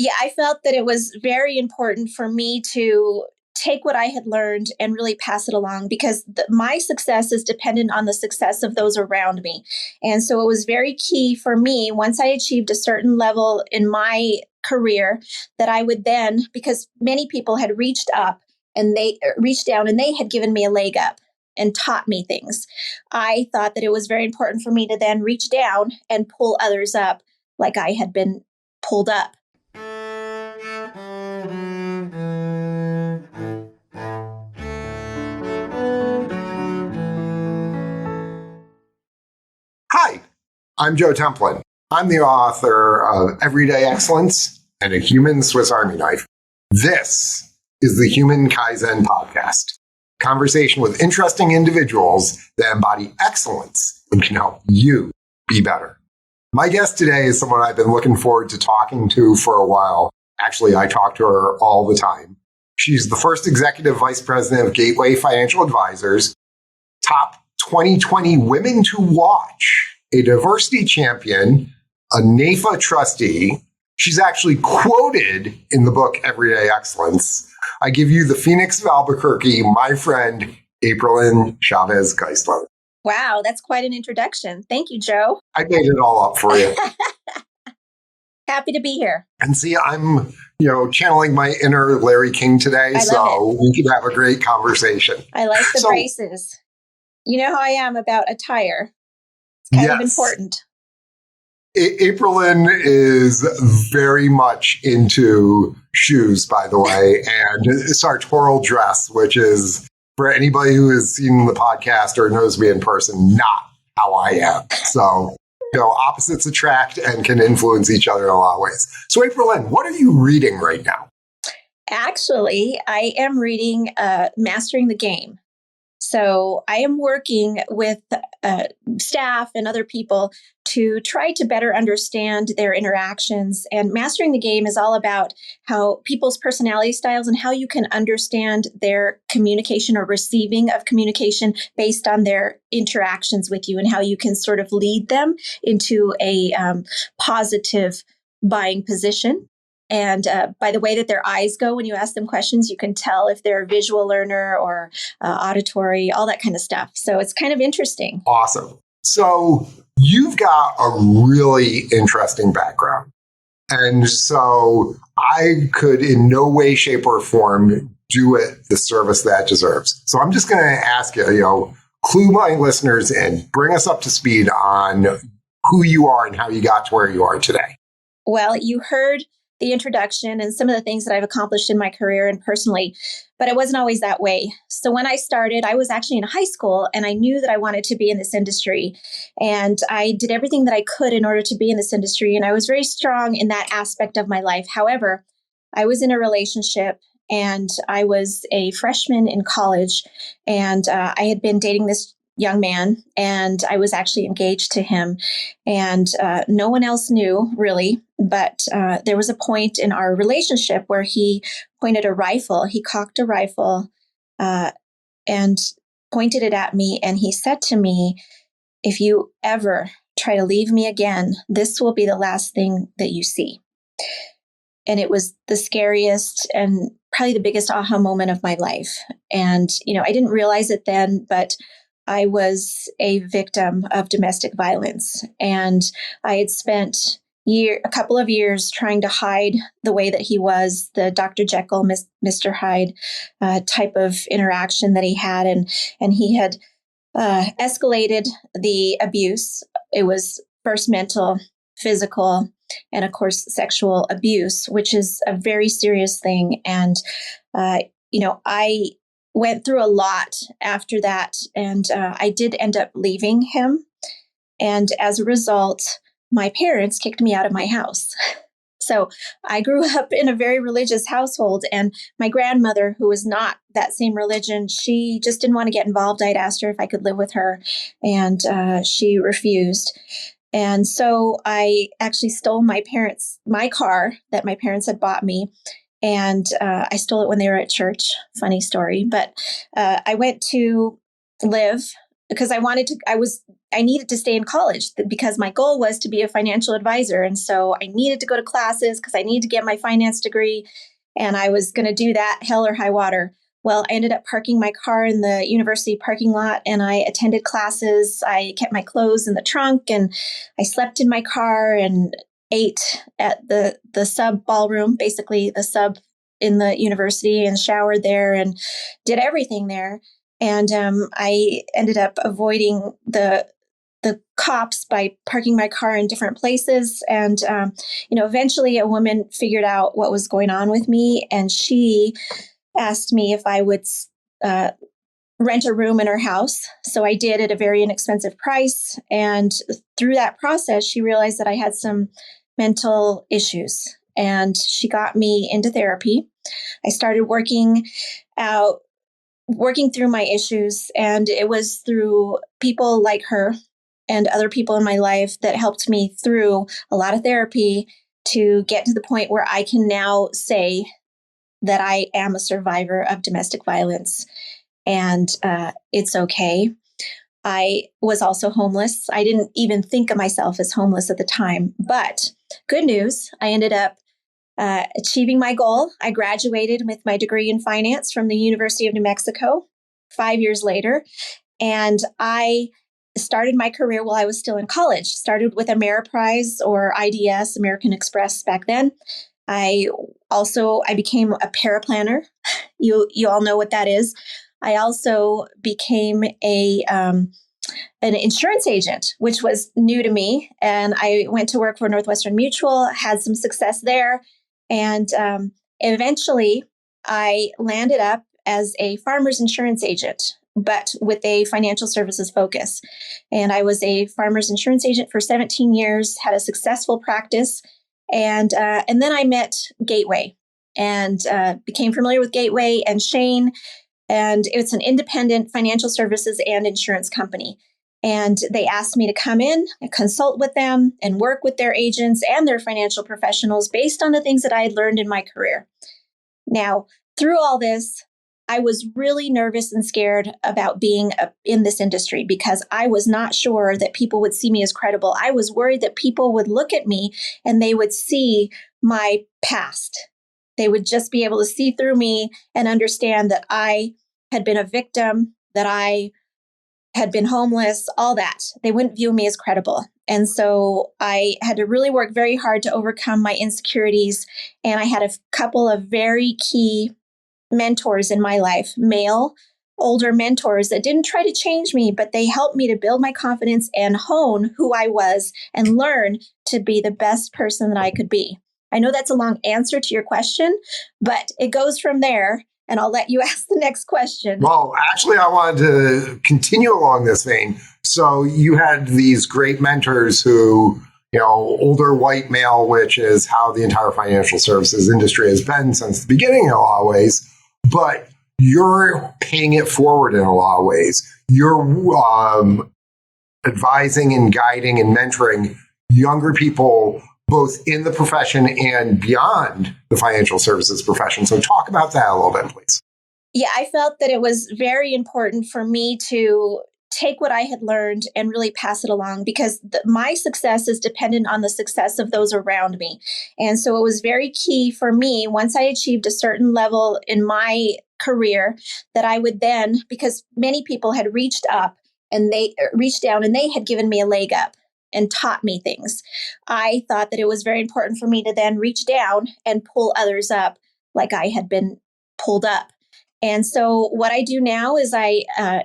Yeah, I felt that it was very important for me to take what I had learned and really pass it along because my success is dependent on the success of those around me. And so it was very key for me once I achieved a certain level in my career that I would then, because many people had reached up and they reached down and they had given me a leg up and taught me things. I thought that it was very important for me to then reach down and pull others up like I had been pulled up. Hi, I'm Joe Templin. I'm the author of Everyday Excellence and a Human Swiss Army Knife. This is the Human Kaizen Podcast, conversation with interesting individuals that embody excellence and can help you be better. My guest today is someone I've been looking forward to talking to for a while. Actually, I talk to her all the time. She's the first executive vice president of Gateway Financial Advisors, top 2020 Women to Watch, a diversity champion, a NAIFA trustee. She's actually quoted in the book Everyday Excellence. I give you the Phoenix of Albuquerque, my friend, Aprilyn Chavez Geissler. Wow, that's quite an introduction. Thank you, Joe. I made it all up for you. Happy to be here. And see, I'm, channeling my inner Larry King today, so we could have a great conversation. I like the braces. You know how I am about attire. It's kind of important. Aprilyn is very much into shoes, by the way, and sartorial dress, which is, for anybody who has seen the podcast or knows me in person, not how I am. So, opposites attract and can influence each other in a lot of ways. So, Aprilyn, what are you reading right now? Actually, I am reading Mastering the Game. So I am working with staff and other people to try to better understand their interactions. And Mastering the Game is all about how people's personality styles and how you can understand their communication or receiving of communication based on their interactions with you and how you can sort of lead them into a positive buying position. And by the way that their eyes go when you ask them questions, you can tell if they're a visual learner or auditory, all that kind of stuff. So it's kind of interesting. Awesome. So you've got a really interesting background. And so I could in no way, shape, or form do it the service that deserves. So I'm just going to ask you, clue my listeners in, bring us up to speed on who you are and how you got to where you are today. Well, you heard the introduction and some of the things that I've accomplished in my career and personally, but it wasn't always that way. So when I started, I was actually in high school and I knew that I wanted to be in this industry. And I did everything that I could in order to be in this industry. And I was very strong in that aspect of my life. However, I was in a relationship and I was a freshman in college and I had been dating this young man and I was actually engaged to him and no one else knew really, but there was a point in our relationship where he pointed a rifle, he cocked a rifle and pointed it at me and he said to me, if you ever try to leave me again, this will be the last thing that you see. And it was the scariest and probably the biggest aha moment of my life. And, I didn't realize it then, but I was a victim of domestic violence and I had spent a couple of years trying to hide the way that he was, the Dr. Jekyll, Mr. Hyde type of interaction that he had. And he had escalated the abuse. It was first mental, physical, and of course, sexual abuse, which is a very serious thing. And, I went through a lot after that, and I did end up leaving him. And as a result, my parents kicked me out of my house. So I grew up in a very religious household, and my grandmother, who was not that same religion, she just didn't want to get involved. I'd asked her if I could live with her, and she refused. And so I actually stole my car that my parents had bought me. And I stole it when they were at church. Funny story. But I went to live because I was I needed to stay in college because my goal was to be a financial advisor. And so I needed to go to classes because I needed to get my finance degree. And I was going to do that hell or high water. Well, I ended up parking my car in the university parking lot and I attended classes. I kept my clothes in the trunk and I slept in my car and ate at the sub ballroom, basically the sub in the university, and showered there and did everything there. And I ended up avoiding the cops by parking my car in different places. And, eventually a woman figured out what was going on with me. And she asked me if I would rent a room in her house. So I did at a very inexpensive price. And through that process, she realized that I had some mental issues. And she got me into therapy. I started working through my issues. And it was through people like her and other people in my life that helped me through a lot of therapy to get to the point where I can now say that I am a survivor of domestic violence and it's okay. I was also homeless. I didn't even think of myself as homeless at the time, but good news, I ended up achieving my goal. I graduated with my degree in finance from the University of New Mexico 5 years later, and I started my career while I was still in college. Started with Ameriprise or IDS, American Express back then. I became a paraplanner. You all know what that is. I also became an insurance agent, which was new to me. And I went to work for Northwestern Mutual, had some success there. And eventually I landed up as a farmer's insurance agent, but with a financial services focus. And I was a farmer's insurance agent for 17 years, had a successful practice. And then I met Gateway and became familiar with Gateway and Shane. And it's an independent financial services and insurance company. And they asked me to come in and consult with them and work with their agents and their financial professionals based on the things that I had learned in my career. Now, through all this, I was really nervous and scared about being in this industry because I was not sure that people would see me as credible. I was worried that people would look at me and they would see my past. They would just be able to see through me and understand that I had been a victim, that I had been homeless, all that. They wouldn't view me as credible. And so I had to really work very hard to overcome my insecurities. And I had a couple of very key mentors in my life, male, older mentors that didn't try to change me, but they helped me to build my confidence and hone who I was and learn to be the best person that I could be. I know that's a long answer to your question, but it goes from there. And I'll let you ask the next question. Well, actually, I wanted to continue along this vein. So you had these great mentors who, older white male, which is how the entire financial services industry has been since the beginning in a lot of ways. But you're paying it forward in a lot of ways. You're advising and guiding and mentoring younger people both in the profession and beyond the financial services profession. So talk about that a little bit, please. Yeah, I felt that it was very important for me to take what I had learned and really pass it along because my success is dependent on the success of those around me. And so it was very key for me once I achieved a certain level in my career that I would then, because many people had reached up and they reached down and they had given me a leg up and taught me things. I thought that it was very important for me to then reach down and pull others up like I had been pulled up. And so what I do now is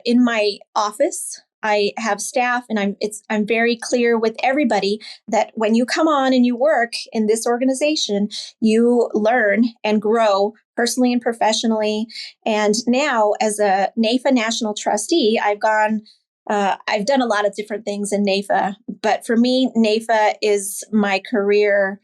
in my office, I have staff and I'm very clear with everybody that when you come on and you work in this organization, you learn and grow personally and professionally. And now as a NAIFA national trustee, I've done a lot of different things in NAIFA, but for me, NAIFA is my career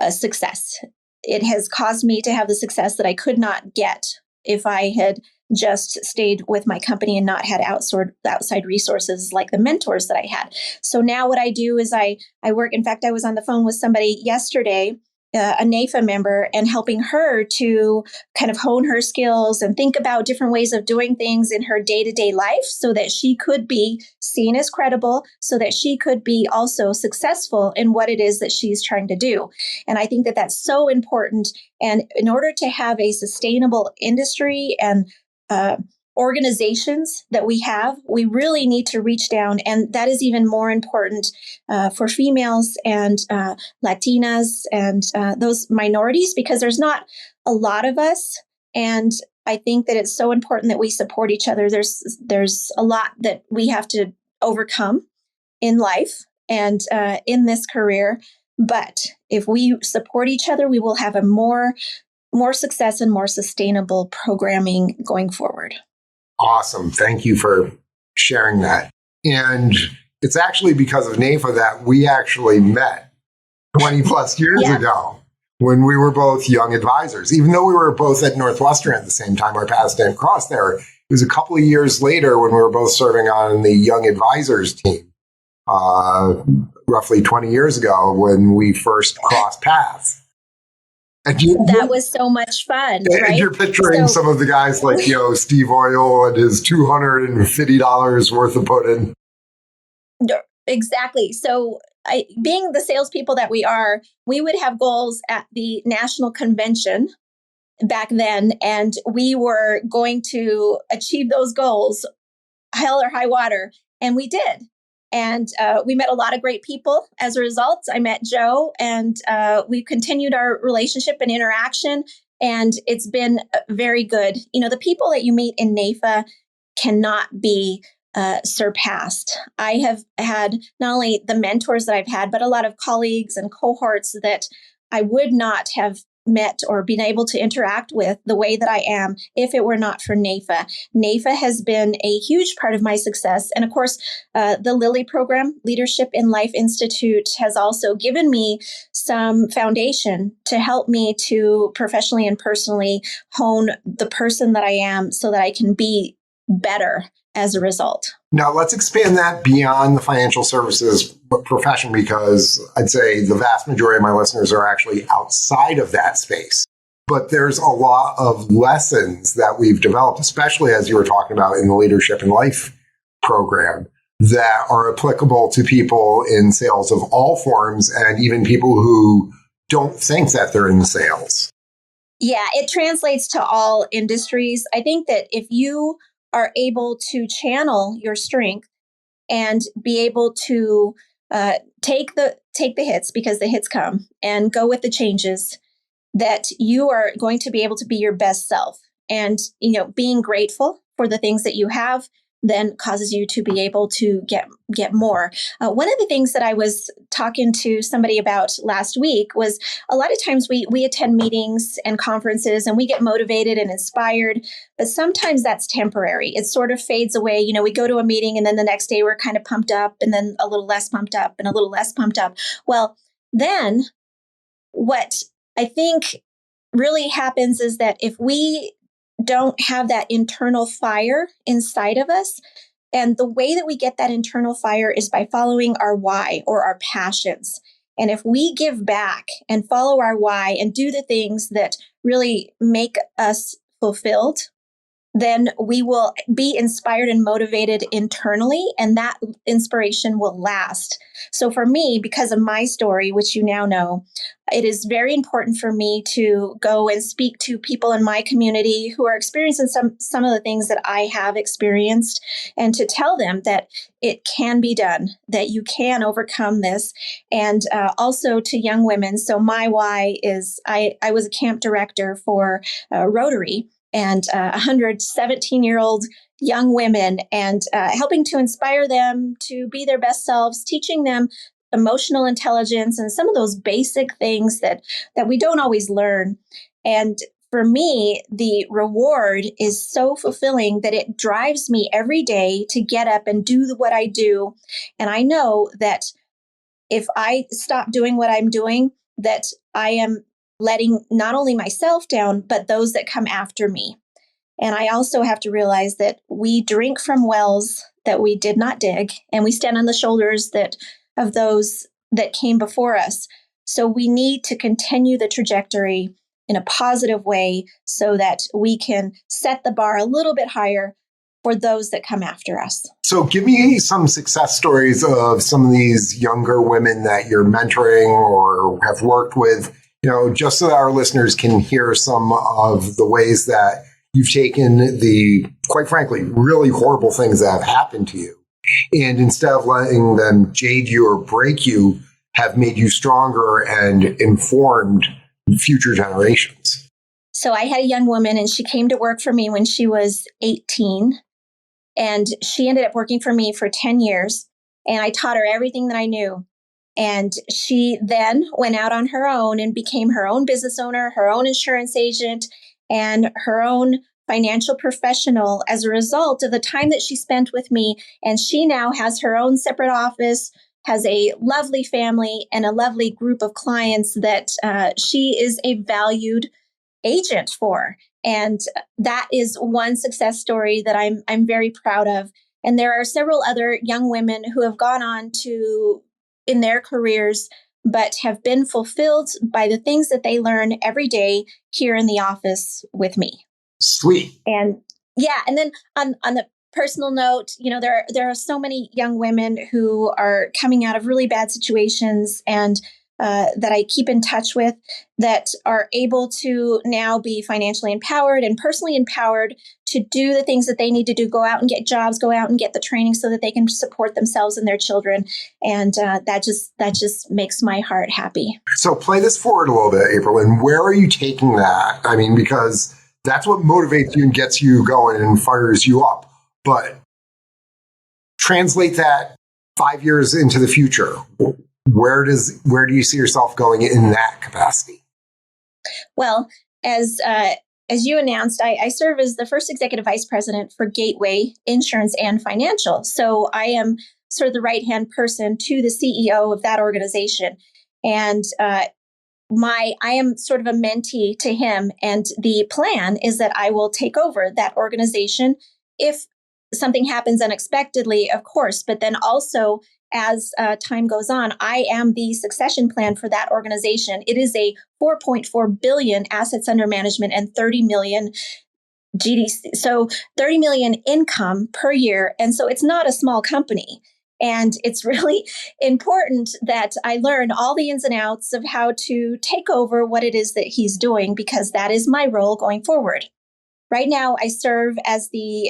success. It has caused me to have the success that I could not get if I had just stayed with my company and not had outside resources like the mentors that I had. So now what I do is I work. In fact, I was on the phone with somebody yesterday a NAIFA member and helping her to kind of hone her skills and think about different ways of doing things in her day-to-day life so that she could be seen as credible, so that she could be also successful in what it is that she's trying to do. And I think that that's so important. And in order to have a sustainable industry and organizations that we really need to reach down. And that is even more important for females and Latinas and those minorities, because there's not a lot of us. And I think that it's so important that we support each other. There's a lot that we have to overcome in life and in this career. But if we support each other, we will have a more success and more sustainable programming going forward. Awesome. Thank you for sharing that. And it's actually because of NAIFA that we actually met 20 plus years ago when we were both young advisors. Even though we were both at Northwestern at the same time, our paths didn't cross there. It was a couple of years later when we were both serving on the young advisors team, roughly 20 years ago when we first crossed paths. That was so much fun, right? And you're picturing some of the guys like, Steve Oil and his $250 worth of pudding. Exactly. So being the salespeople that we are, we would have goals at the national convention back then, and we were going to achieve those goals, hell or high water. And we did. And we met a lot of great people as a result. I met Joe, and we continued our relationship and interaction. And it's been very good. The people that you meet in NAIFA cannot be surpassed. I have had not only the mentors that I've had, but a lot of colleagues and cohorts that I would not have met or been able to interact with the way that I am if it were not for NAIFA. NAIFA has been a huge part of my success. And of course, the Lilly program, Leadership in Life Institute, has also given me some foundation to help me to professionally and personally hone the person that I am so that I can be better as a result. Now, let's expand that beyond the financial services profession, because I'd say the vast majority of my listeners are actually outside of that space. But there's a lot of lessons that we've developed, especially as you were talking about in the Leadership in Life program, that are applicable to people in sales of all forms and even people who don't think that they're in sales. Yeah, it translates to all industries. I think that if you are able to channel your strength and be able to take the hits, because the hits come, and go with the changes, that you are going to be able to be your best self. And, being grateful for the things that you have then causes you to be able to get more. One of the things that I was talking to somebody about last week was a lot of times we attend meetings and conferences and we get motivated and inspired, but sometimes that's temporary. It sort of fades away. We go to a meeting and then the next day we're kind of pumped up and then a little less pumped up and a little less pumped up. Well, then what I think really happens is that if we don't have that internal fire inside of us. And the way that we get that internal fire is by following our why or our passions. And if we give back and follow our why and do the things that really make us fulfilled, then we will be inspired and motivated internally, and that inspiration will last. So for me, because of my story, which you now know, it is very important for me to go and speak to people in my community who are experiencing some of the things that I have experienced, and to tell them that it can be done, that you can overcome this. And also to young women. So my why is I was a camp director for Rotary, and 117-year-old young women, and helping to inspire them to be their best selves, teaching them emotional intelligence and some of those basic things that we don't always learn. And for me, the reward is so fulfilling that it drives me every day to get up and do what I do. And I know that if I stop doing what I'm doing, that I am letting not only myself down, but those that come after me. And I also have to realize that we drink from wells that we did not dig, and we stand on the shoulders of those that came before us. So we need to continue the trajectory in a positive way so that we can set the bar a little bit higher for those that come after us. So give me some success stories of some of these younger women that you're mentoring or have worked with, just so that our listeners can hear some of the ways that you've taken the, quite frankly, really horrible things that have happened to you. And instead of letting them jade you or break you, have made you stronger and informed future generations. So I had a young woman and she came to work for me when she was 18. And she ended up working for me for 10 years. And I taught her everything that I knew. And she then went out on her own and became her own business owner, her own insurance agent, and her own financial professional as a result of the time that she spent with me. And she now has her own separate office, has a lovely family, and a lovely group of clients that she is a valued agent for. And that is one success story that I'm very proud of. And there are several other young women who have gone on to in their careers, but have been fulfilled by the things that they learn every day here in the office with me. Sweet. And yeah, and then on the personal note, there are so many young women who are coming out of really bad situations and that I keep in touch with that are able to now be financially empowered and personally empowered to do the things that they need to do, go out and get jobs, go out and get the training so that they can support themselves and their children. And that just makes my heart happy. So play this forward a little bit, Aprilyn. Where are you taking that? I mean, because that's what motivates you and gets you going and fires you up. But translate that 5 years into the future. Where do you see yourself going in that capacity? Well, as you announced, I serve as the first executive vice president for Gateway Insurance and Financial. So I am sort of the right-hand person to the CEO of that organization. And I am sort of a mentee to him. And the plan is that I will take over that organization if something happens unexpectedly, of course, but then also as time goes on, I am the succession plan for that organization. It is a 4.4 billion assets under management and 30 million GDC. So 30 million income per year. And so it's not a small company. And it's really important that I learn all the ins and outs of how to take over what it is that he's doing, because that is my role going forward. Right now, I serve as the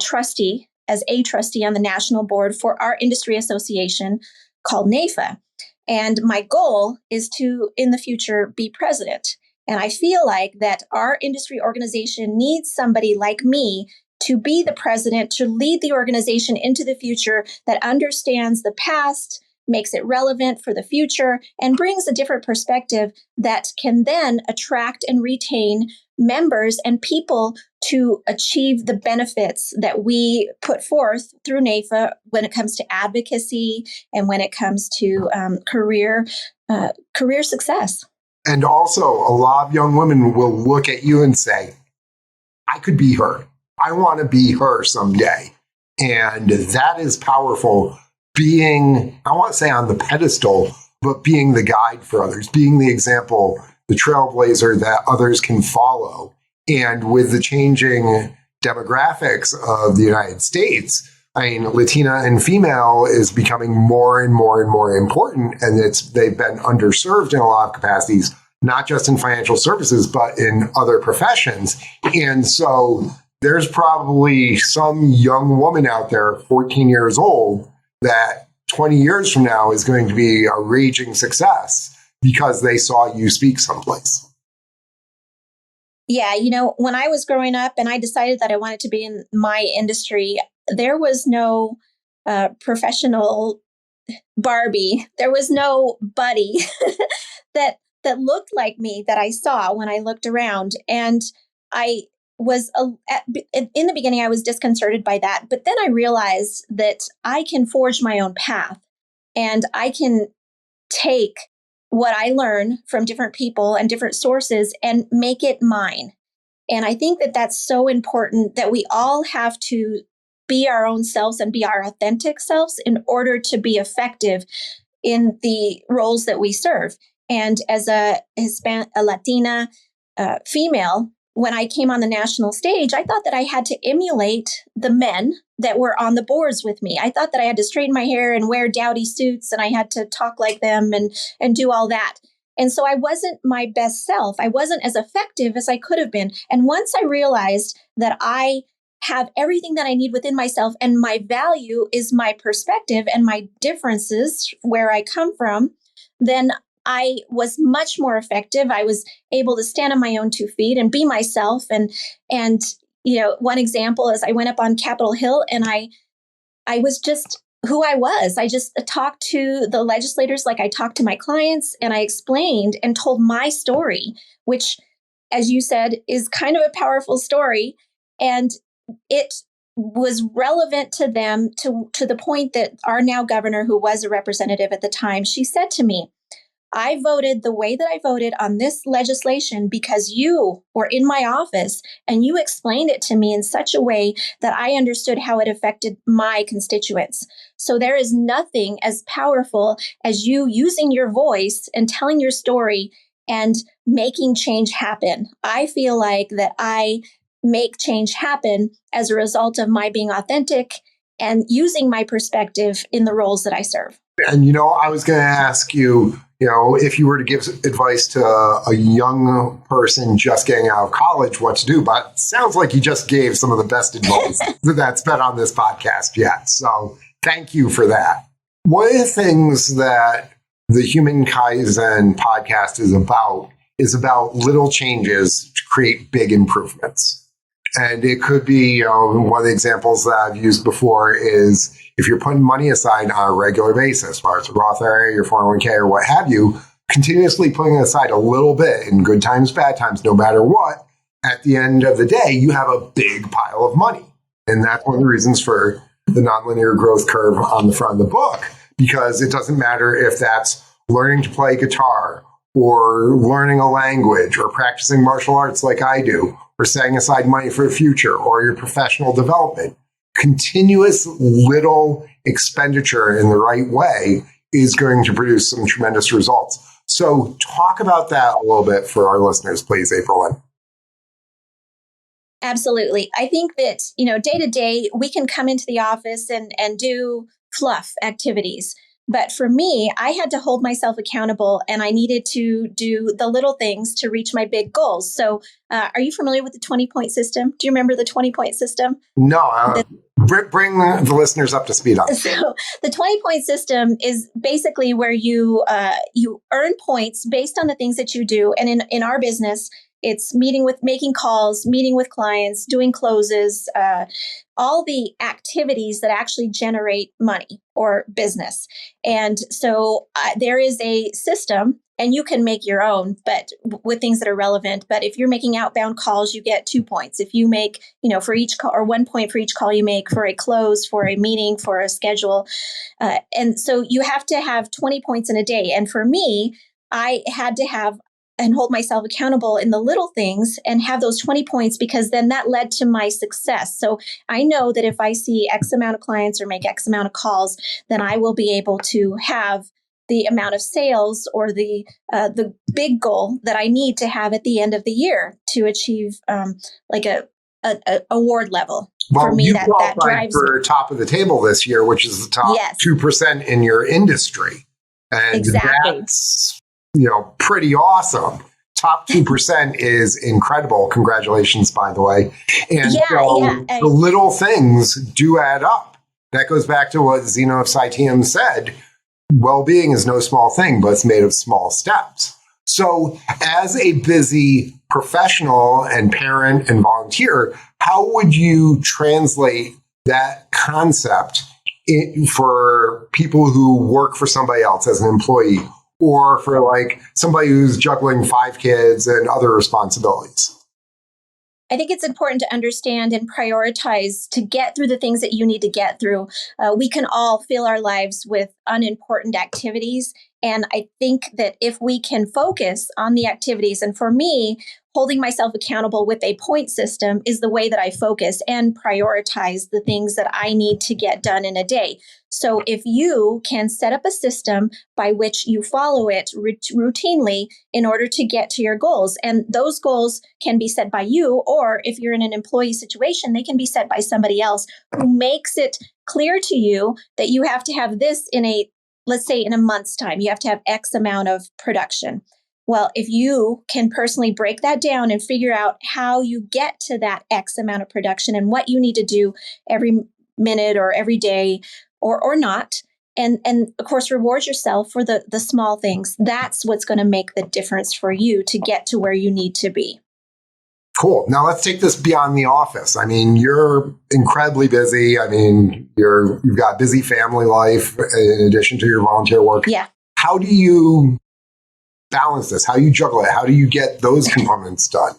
trustee, as a trustee on the national board for our industry association called NAIFA. And my goal is to, in the future, be president. And I feel like that our industry organization needs somebody like me to be the president, to lead the organization into the future that understands the past, makes it relevant for the future, and brings a different perspective that can then attract and retain members and people to achieve the benefits that we put forth through NAIFA when it comes to advocacy and when it comes to career success. And also, a lot of young women will look at you and say, I could be her. I want to be her someday. And that is powerful. Being, I want to say on the pedestal, but being the guide for others, being the example, the trailblazer that others can follow. And with the changing demographics of the United States, I mean, Latina and female is becoming more and more and more important. And they've been underserved in a lot of capacities, not just in financial services, but in other professions. And so there's probably some young woman out there, 14 years old, that 20 years from now is going to be a raging success because they saw you speak someplace. Yeah, when I was growing up and I decided that I wanted to be in my industry, there was no professional Barbie. There was no buddy that looked like me that I saw when I looked around. And I was in the beginning, I was disconcerted by that. But then I realized that I can forge my own path and I can take what I learn from different people and different sources and make it mine. And I think that that's so important, that we all have to be our own selves and be our authentic selves in order to be effective in the roles that we serve. And as a Latina female, when I came on the national stage, I thought that I had to emulate the men that were on the boards with me. I thought that I had to straighten my hair and wear dowdy suits, and I had to talk like them and do all that. And so I wasn't my best self. I wasn't as effective as I could have been. And once I realized that I have everything that I need within myself, and my value is my perspective and my differences where I come from, then I was much more effective. I was able to stand on my own 2 feet and be myself. And one example is I went up on Capitol Hill and I was just who I was. I just talked to the legislators like I talked to my clients, and I explained and told my story, which, as you said, is kind of a powerful story. And it was relevant to them to the point that our now governor, who was a representative at the time, she said to me, I voted the way that I voted on this legislation because you were in my office and you explained it to me in such a way that I understood how it affected my constituents. So there is nothing as powerful as you using your voice and telling your story and making change happen. I feel like that I make change happen as a result of my being authentic and using my perspective in the roles that I serve. And, I was going to ask you, if you were to give advice to a young person just getting out of college, what to do. But it sounds like you just gave some of the best advice that's been on this podcast yet. So thank you for that. One of the things that the Human Kaizen podcast is about little changes to create big improvements. And it could be, one of the examples that I've used before is if you're putting money aside on a regular basis, whether it's a Roth IRA, your 401k, or what have you, continuously putting aside a little bit in good times, bad times, no matter what, at the end of the day, you have a big pile of money. And that's one of the reasons for the nonlinear growth curve on the front of the book, because it doesn't matter if that's learning to play guitar or learning a language or practicing martial arts like I do, or setting aside money for the future or your professional development. Continuous little expenditure in the right way is going to produce some tremendous results. So talk about that a little bit for our listeners, please, Aprilyn. Absolutely. I think that, day to day, we can come into the office and do fluff activities. But for me, I had to hold myself accountable, and I needed to do the little things to reach my big goals. So are you familiar with the 20-point system? Do you remember the 20-point system? No. Bring the listeners up to speed on it. So the 20-point system is basically where you earn points based on the things that you do. And in our business, it's making calls, meeting with clients, doing closes, all the activities that actually generate money or business. And so there is a system, and you can make your own, but with things that are relevant. But if you're making outbound calls, you get 2 points. If you make, for each call, or 1 point for each call you make, for a close, for a meeting, for a schedule. And so you have to have 20 points in a day. And for me, I had to have and hold myself accountable in the little things and have those 20 points, because then that led to my success. So I know that if I see X amount of clients or make X amount of calls, then I will be able to have the amount of sales or the big goal that I need to have at the end of the year to achieve like a award level. Well, for me, you that drives for top of the table this year, which is the top 2% in your industry. And exactly. That's pretty awesome. Top 2% is incredible. Congratulations, by the way. And the little things do add up. That goes back to what Zeno of Citium said. Well-being is no small thing, but it's made of small steps. So as a busy professional and parent and volunteer, how would you translate that concept for people who work for somebody else as an employee, or for like somebody who's juggling 5 kids and other responsibilities? I think it's important to understand and prioritize to get through the things that you need to get through. We can all fill our lives with unimportant activities, And I think that if we can focus on the activities, and for me, holding myself accountable with a point system is the way that I focus and prioritize the things that I need to get done in a day. So if you can set up a system by which you follow it routinely in order to get to your goals, and those goals can be set by you, or if you're in an employee situation, they can be set by somebody else who makes it clear to you that you have to have this let's say in a month's time, you have to have X amount of production. Well, if you can personally break that down and figure out how you get to that X amount of production and what you need to do every minute or every day or not, and of course, reward yourself for the small things, that's what's going to make the difference for you to get to where you need to be. Cool. Now let's take this beyond the office. I mean, you're incredibly busy. I mean, you've got busy family life in addition to your volunteer work. Yeah. How do you balance this? How do you juggle it? How do you get those components done?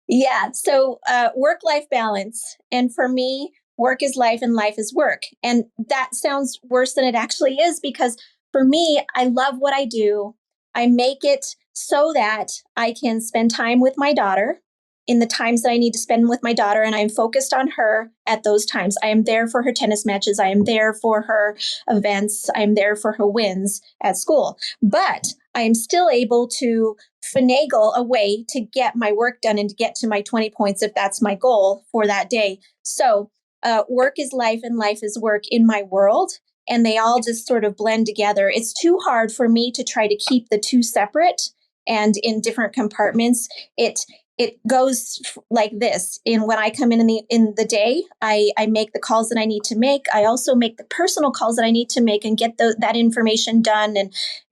Yeah. So work-life balance. And for me, work is life and life is work. And that sounds worse than it actually is, because for me, I love what I do. I make it so that I can spend time with my daughter in the times that I need to spend with my daughter, and I'm focused on her at those times. I am there for her tennis matches. I am there for her events. I am there for her wins at school. But I am still able to finagle a way to get my work done and to get to my 20 points if that's my goal for that day. So work is life and life is work in my world, and they all just sort of blend together. It's too hard for me to try to keep the two separate and in different compartments. It goes like this. And when I come in the day, I make the calls that I need to make. I also make the personal calls that I need to make and get that information done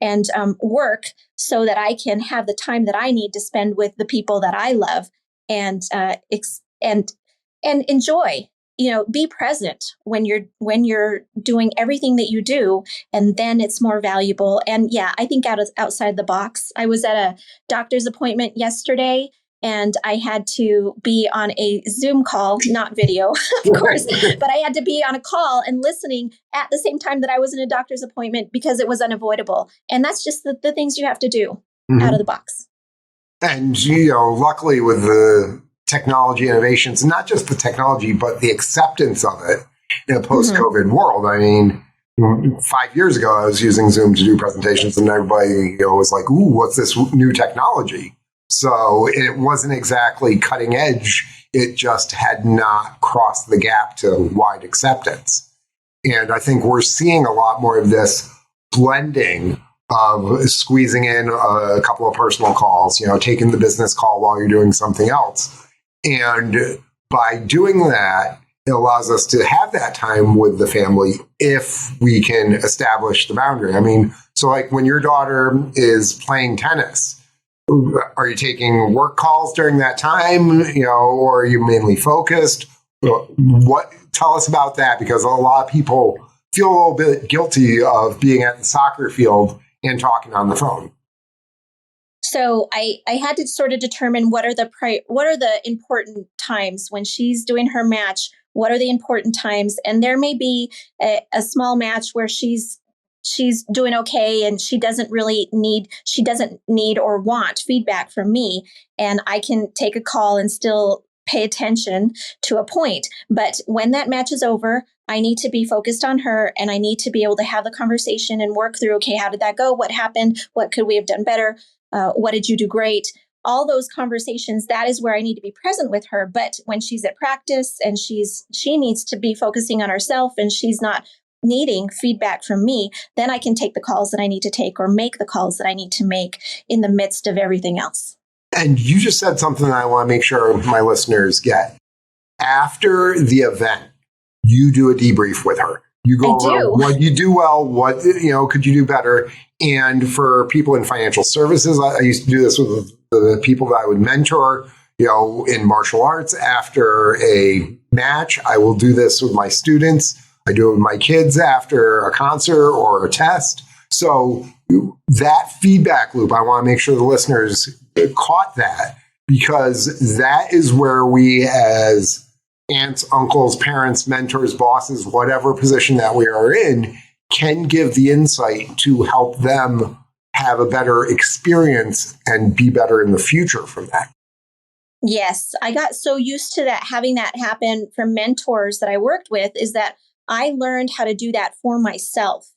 and work so that I can have the time that I need to spend with the people that I love and enjoy. Be present when you're doing everything that you do, and then it's more valuable. And yeah, I think outside the box. I was at a doctor's appointment yesterday, and I had to be on a Zoom call, not video, of course, but I had to be on a call and listening at the same time that I was in a doctor's appointment because it was unavoidable. And that's just the things you have to do out of the box. And, luckily with the technology innovations, not just the technology, but the acceptance of it in a post-COVID world. I mean, 5 years ago, I was using Zoom to do presentations, and everybody was like, ooh, what's this new technology? So it wasn't exactly cutting edge. It just had not crossed the gap to wide acceptance. And I think we're seeing a lot more of this blending of squeezing in a couple of personal calls, taking the business call while you're doing something else. And by doing that, it allows us to have that time with the family if we can establish the boundary. I mean, so like when your daughter is playing tennis, are you taking work calls during that time, or are you mainly focused? Tell us about that, because a lot of people feel a little bit guilty of being at the soccer field and talking on the phone. So I had to sort of determine what are the important times when she's doing her match. What are the important times? And there may be a small match where she's doing okay and she doesn't need or want feedback from me, and I can take a call and still pay attention to a point. But when that match is over, I need to be focused on her, and I need to be able to have the conversation and work through, okay, how did that go? What happened? What could we have done better? What did you do great? All those conversations, that is where I need to be present with her. But when she's at practice and she needs to be focusing on herself and she's not needing feedback from me, then I can take the calls that I need to take or make the calls that I need to make in the midst of everything else. And you just said something that I want to make sure my listeners get. After the event, you do a debrief with her. You go over what you do well, what could you do better. And for people in financial services, I used to do this with the people that I would mentor. In martial arts, after a match, I will do this with my students. I do it with my kids after a concert or a test. So that feedback loop, I want to make sure the listeners caught that, because that is where we as aunts, uncles, parents, mentors, bosses, whatever position that we are in, can give the insight to help them have a better experience and be better in the future from that. Yes, I got so used to that, having that happen from mentors that I worked with, is that I learned how to do that for myself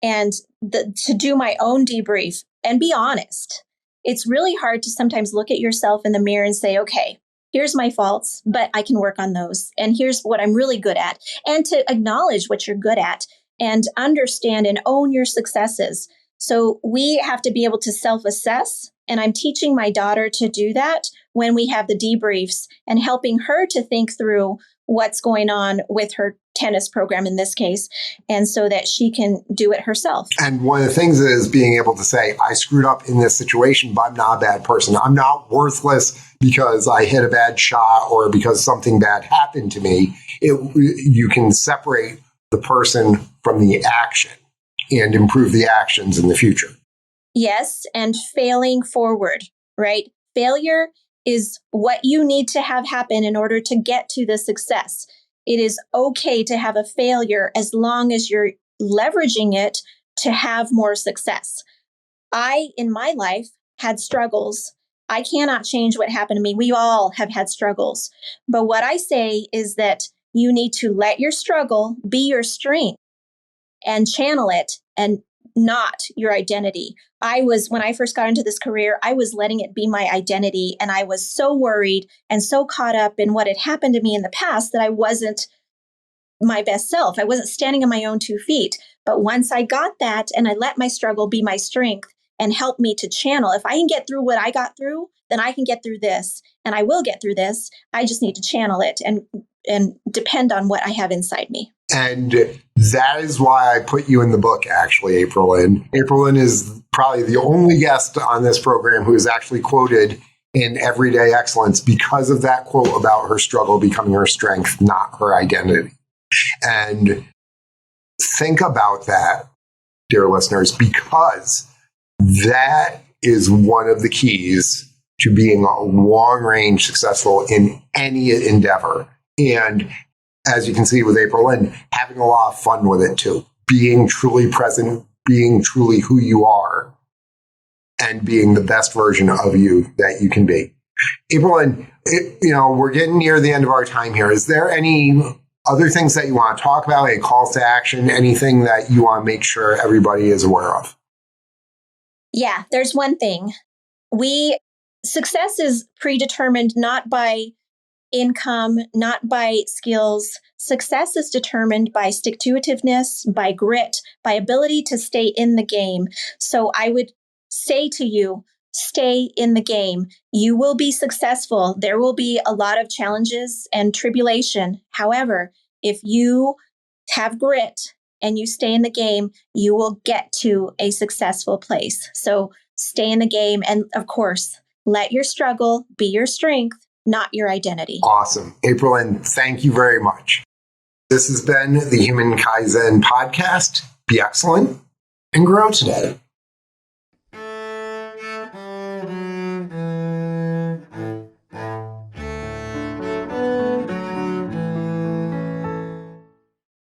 and to do my own debrief and be honest. It's really hard to sometimes look at yourself in the mirror and say, okay, here's my faults, but I can work on those. And here's what I'm really good at. And to acknowledge what you're good at and understand and own your successes. So we have to be able to self-assess. And I'm teaching my daughter to do that when we have the debriefs and helping her to think through what's going on with her tennis program in this case, and so that she can do it herself. And one of the things is being able to say, I screwed up in this situation, but I'm not a bad person. I'm not worthless because I hit a bad shot or because something bad happened to me. You can separate the person from the action and improve the actions in the future. Yes, and failing forward, right? Failure is what you need to have happen in order to get to the success. It is okay to have a failure as long as you're leveraging it to have more success. I, in my life, had struggles. I cannot change what happened to me. We all have had struggles. But what I say is that you need to let your struggle be your strength and channel it and not your identity. When I first got into this career, I was letting it be my identity. And I was so worried and so caught up in what had happened to me in the past that I wasn't my best self. I wasn't standing on my own 2 feet. But once I got that and I let my struggle be my strength and help me to channel, if I can get through what I got through, then I can get through this. And I will get through this. I just need to channel it and depend on what I have inside me. And that is why I put you in the book, actually, Aprilyn. Aprilyn is probably the only guest on this program who is actually quoted in Everyday Excellence because of that quote about her struggle becoming her strength, not her identity. And think about that, dear listeners, because that is one of the keys to being long-range successful in any endeavor. And as you can see with Aprilyn, having a lot of fun with it too, being truly present, being truly who you are, and being the best version of you that you can be. Aprilyn, we're getting near the end of our time here. Is there any other things that you want to talk about, any calls to action, anything that you want to make sure everybody is aware of? Yeah, there's one thing. Success is predetermined not by income, not by skills. Success is determined by stick-to-itiveness, by grit, by ability to stay in the game. So I would say to you, stay in the game. You will be successful. There will be a lot of challenges and tribulation. However, if you have grit and you stay in the game, you will get to a successful place. So stay in the game. And of course, let your struggle be your strength, not your identity. Awesome. Aprilyn, thank you very much. This has been the Human Kaizen Podcast. Be excellent and grow today.